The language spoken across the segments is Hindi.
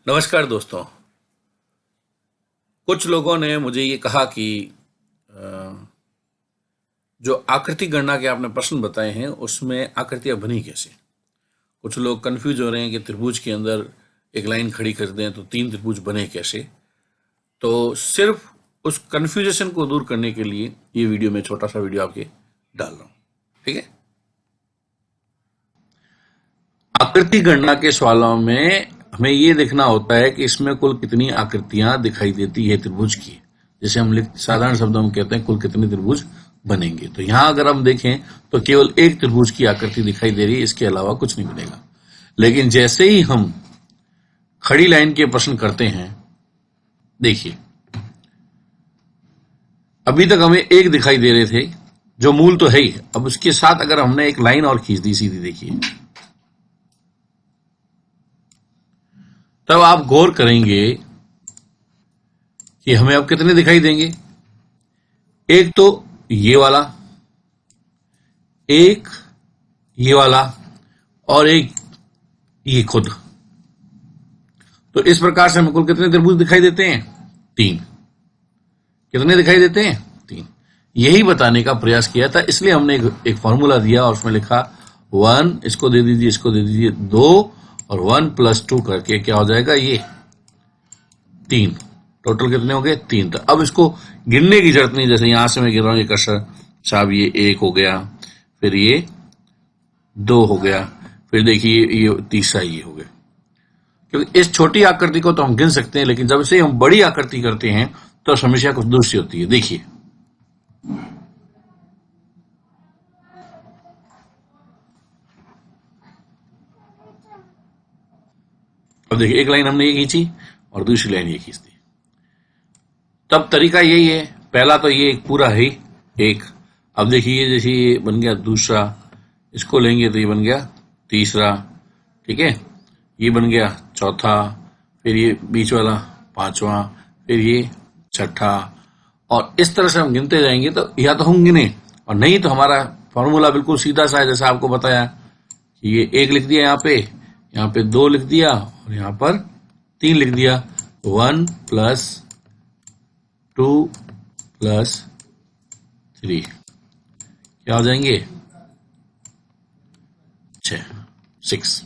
नमस्कार दोस्तों। कुछ लोगों ने मुझे ये कहा कि जो आकृति गणना के आपने प्रश्न बताए हैं उसमें आकृतियां बनी कैसे। कुछ लोग कंफ्यूज हो रहे हैं कि त्रिभुज के अंदर एक लाइन खड़ी कर दें तो 3 त्रिभुज बने कैसे। तो सिर्फ उस कंफ्यूजन को दूर करने के लिए ये वीडियो में छोटा सा वीडियो आपके डाल रहा हूं। ठीक है। आकृति गणना के सवालों में हमें ये देखना होता है कि इसमें कुल कितनी आकृतियां दिखाई देती है त्रिभुज की। जैसे हम साधारण शब्दों में कहते हैं कुल कितने त्रिभुज बनेंगे। तो यहां अगर हम देखें तो केवल एक त्रिभुज की आकृति दिखाई दे रही है, इसके अलावा कुछ नहीं बनेगा। लेकिन जैसे ही हम खड़ी लाइन के प्रश्न करते हैं, देखिए अभी तक हमें एक दिखाई दे रहे थे जो मूल तो है ही। अब उसके साथ अगर हमने एक लाइन और खींच दी सीधी, देखिए तब आप गौर करेंगे कि हमें अब कितने दिखाई देंगे। एक तो ये वाला, एक ये वाला और एक ये खुद। तो इस प्रकार से हमें कुल कितने त्रिभुज दिखाई देते हैं? 3। कितने दिखाई देते हैं? 3। यही बताने का प्रयास किया था, इसलिए हमने एक फॉर्मूला दिया और उसमें लिखा 1, इसको दे दीजिए, इसको दे दीजिए 2 और 1 + 2 करके क्या हो जाएगा? ये 3। टोटल कितने हो गए? 3। तो अब इसको गिनने की जरूरत नहीं। जैसे यहां से मैं गिन रहा हूं, ये कसर साहब, ये 1 हो गया, फिर ये 2 हो गया, फिर देखिए ये तीसरा ये हो गया। क्योंकि इस छोटी आकृति को तो हम गिन सकते हैं, लेकिन जब से हम बड़ी आकृति करते हैं तो समस्या कुछ दूसरी होती है। देखिए अब देखिए, एक लाइन हमने ये खींची और दूसरी लाइन ये खींच दी। तब तरीका यही है, पहला तो ये एक पूरा है एक। अब देखिए जैसे ये बन गया दूसरा, इसको लेंगे तो ये बन गया तीसरा, ठीक है। ये बन गया चौथा, फिर ये बीच वाला 5वां, फिर ये 6ठा, और इस तरह से हम गिनते जाएंगे। तो या तो हम गिने, और नहीं तो हमारा फॉर्मूला बिल्कुल सीधा सा है, जैसा आपको बताया कि ये 1 लिख दिया, यहाँ पे 2 लिख दिया और यहाँ पर 3 लिख दिया। 1 + 2 + 3 क्या हो जाएंगे? 6।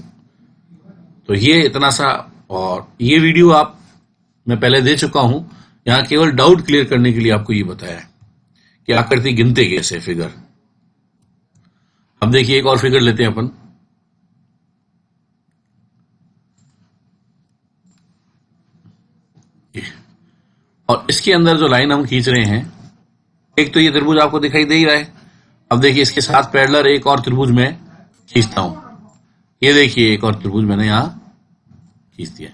तो ये इतना सा, और ये वीडियो आप मैं पहले दे चुका हूं। यहां केवल डाउट क्लियर करने के लिए आपको ये बताया है कि आकृति गिनते कैसे फिगर। अब देखिए एक और फिगर लेते हैं अपन। और इसके अंदर जो लाइन हम खींच रहे हैं, एक तो ये त्रिभुज आपको दिखाई दे ही रहा है। अब देखिए इसके साथ पैरेलल एक और त्रिभुज में खींचता हूं। ये देखिए एक और त्रिभुज मैंने यहां खींच दिया।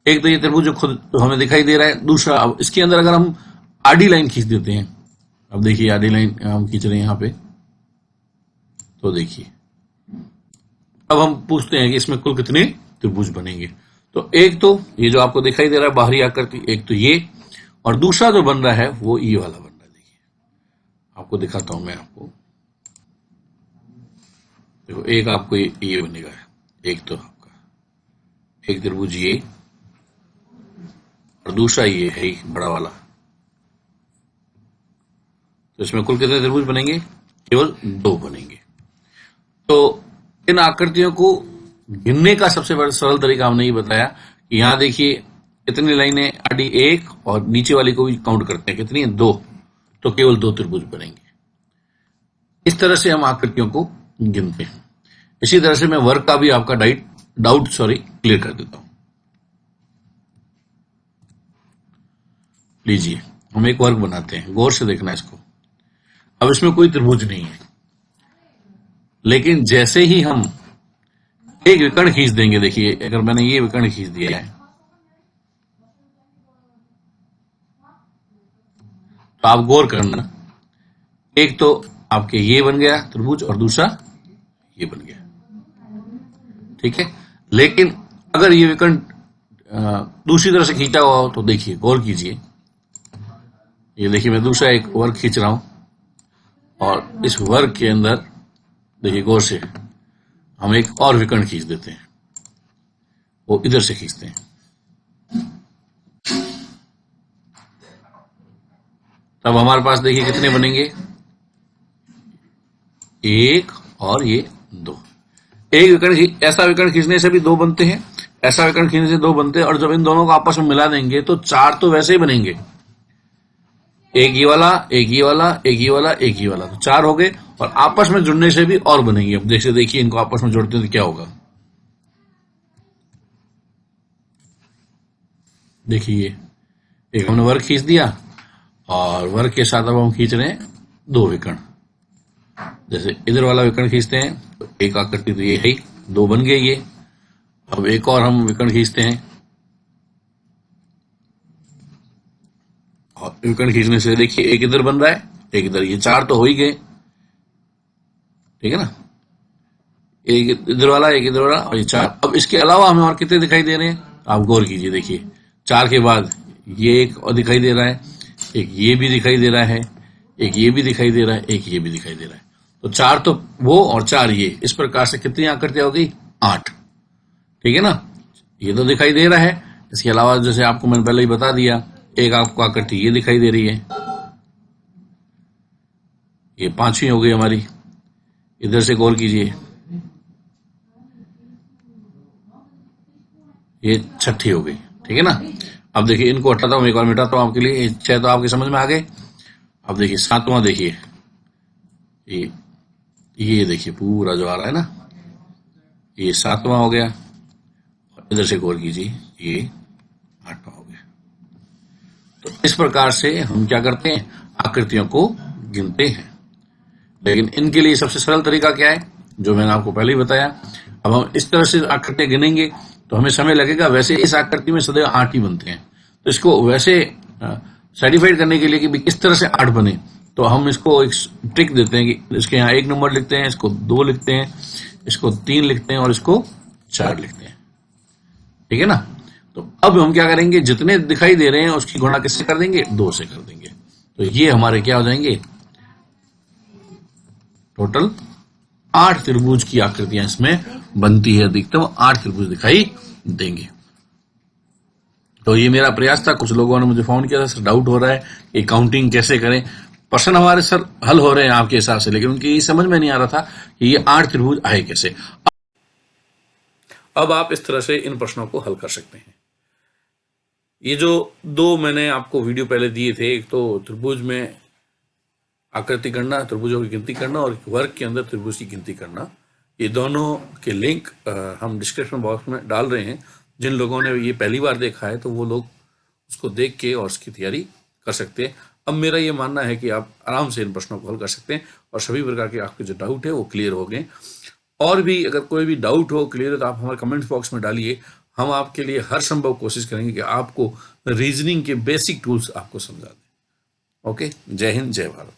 एक तो ये त्रिभुज जो खुद तो हमें दिखाई दे रहा है। दूसरा, अब इसके अंदर अगर हम आडी लाइन खींच देते हैं, अब देखिए आडी लाइन हम खींच रहे हैं यहां पे, तो देखिए अब हम पूछते हैं कि इसमें कुल कितने त्रिभुज बनेंगे। तो एक तो ये जो आपको दिखाई दे रहा है बाहरी आकृति, एक तो ये, और दूसरा जो बन रहा है वो ये वाला बन रहा है। देखिए आपको दिखाता हूं मैं आपको। देखो एक आपको ये बनेगा, एक तो आपका एक त्रिभुज ये, और दूसरा ये है बड़ा वाला। तो इसमें कुल कितने त्रिभुज बनेंगे? केवल 2 बनेंगे। तो इन आकृतियों को गिनने का सबसे बड़ा सरल तरीका हमने ये बताया कि यहां देखिए कितनी लाइनें आडी 1, और नीचे वाली को भी काउंट करते हैं, कितनी है? 2। तो केवल 2 त्रिभुज बनेंगे। इस तरह से हम आकृतियों को गिनते हैं। इसी तरह से मैं वर्क का भी आपका डाउट क्लियर कर देता हूं। लीजिए हम एक वर्क बनाते हैं, गौर से देखना इसको। अब इसमें कोई त्रिभुज नहीं है, लेकिन जैसे ही हम एक विकर्ण खींच देंगे, देखिए अगर मैंने ये विकर्ण खींच दिया है तो आप गौर करना, एक तो आपके ये बन गया त्रिभुज और दूसरा ये बन गया, ठीक है। लेकिन अगर ये विकर्ण दूसरी तरह से खींचा हुआ हो तो देखिए, गौर कीजिए, ये देखिए मैं दूसरा एक वर्ग खींच रहा हूं, और इस वर्ग के अंदर देखिए गौर से हम एक और विकर्ण खींच देते हैं। वो इधर से खींचते हैं। तब हमारे पास देखिए कितने बनेंगे, 1 और ये 2। एक विकर्ण, ऐसा विकर्ण खींचने से भी 2 बनते हैं, ऐसा विकर्ण खींचने से 2 बनते हैं, और जब इन दोनों को आपस में मिला देंगे तो 4 तो वैसे ही बनेंगे, एक ये वाला, एक ये वाला, एक ये वाला, एक ये वाला, तो 4 हो गए। और आपस में जुड़ने से भी और बनेंगे। अब जैसे देखिए इनको आपस में जोड़ते हैं तो क्या होगा, देखिए एक हमने वर्ग खींच दिया और वर्ग के साथ अब हम खींच रहे हैं 2 विकर्ण। जैसे इधर वाला विकर्ण खींचते हैं तो एक आकृति तो ये है ही, 2 बन गए ये। अब एक और हम विकर्ण खींचते हैं और विकर्ण खींचने से देखिए एक इधर बन रहा है, एक इधर, ये 4 तो हो ही गए, ठीक है ना, एक इधर वाला, एक इधर वाला और ये 4। अब इसके अलावा हमें और कितने दिखाई दे रहे हैं, आप गौर कीजिए। देखिए 4 के बाद ये एक और दिखाई दे रहा है, एक ये भी दिखाई दे रहा है, एक ये भी दिखाई दे रहा है, एक ये भी दिखाई दे रहा है। तो 4 तो वो और 4 ये, इस प्रकार से कितनी आकृतियां हो गई, 8, ठीक है ना। ये तो दिखाई दे रहा है, इसके अलावा जैसे आपको मैंने पहले ही बता दिया, एक आपको आकृति ये दिखाई दे रही है, ये 5वीं हो गई हमारी। इधर से गौर कीजिए, ये 6ठी हो गई, ठीक है ना। अब देखिए इनको हटाता हूं, एक बार मिटाता हूं आपके लिए, 6 तो आपके समझ में आ गए। अब देखिए 7वां, देखिए ये देखिए पूरा जो आ रहा है ना, ये 7वां हो गया। इधर से गौर कीजिए, ये 8वां हो गया। तो इस प्रकार से हम क्या करते हैं, आकृतियों को गिनते हैं। लेकिन इनके लिए सबसे सरल तरीका क्या है, जो मैंने आपको पहले ही बताया। अब हम इस तरह से आकृतियां गिनेंगे तो हमें समय लगेगा, वैसे इस आकृति में सदैव 8 ही बनते हैं। तो इसको वैसे सर्टिफाइड करने के लिए कि किस तरह से 8 बने, तो हम इसको एक ट्रिक देते हैं कि इसके यहाँ 1 नंबर लिखते हैं, इसको 2 लिखते हैं, इसको 3 लिखते हैं और इसको 4 लिखते हैं, ठीक है ना। तो अब हम क्या करेंगे, जितने दिखाई दे रहे हैं उसकी गुणा किससे कर देंगे, 2 से कर देंगे। तो ये हमारे क्या हो जाएंगे, टोटल 8 त्रिभुज की आकृतियां इसमें बनती है, अधिकतम 8 त्रिभुज दिखाई देंगे। तो ये मेरा प्रयास था। कुछ लोगों ने मुझे फोन किया था, सर डाउट हो रहा है कि काउंटिंग कैसे करें। प्रश्न हमारे सर हल हो रहे हैं आपके हिसाब से, लेकिन उनकी ये समझ में नहीं आ रहा था कि ये 8 त्रिभुज आए कैसे। अब आप इस तरह से इन प्रश्नों को हल कर सकते हैं। ये जो 2 मैंने आपको वीडियो पहले दिए थे, एक तो त्रिभुज में आकृति करना, त्रिभुजों की गिनती करना, और वर्ग के अंदर त्रिभुज की गिनती करना, ये दोनों के लिंक हम डिस्क्रिप्शन बॉक्स में डाल रहे हैं। जिन लोगों ने ये पहली बार देखा है तो वो लोग उसको देख के और उसकी तैयारी कर सकते हैं। अब मेरा ये मानना है कि आप आराम से इन प्रश्नों को हल कर सकते हैं और सभी प्रकार के आपके जो डाउट है वो क्लियर हो गए। और भी अगर कोई भी डाउट हो, क्लियर है, तो आप हमारे कमेंट बॉक्स में डालिए। हम आपके लिए हर संभव कोशिश करेंगे कि आपको रीजनिंग के बेसिक टूल्स आपको समझा दें। ओके, जय हिंद, जय भारत।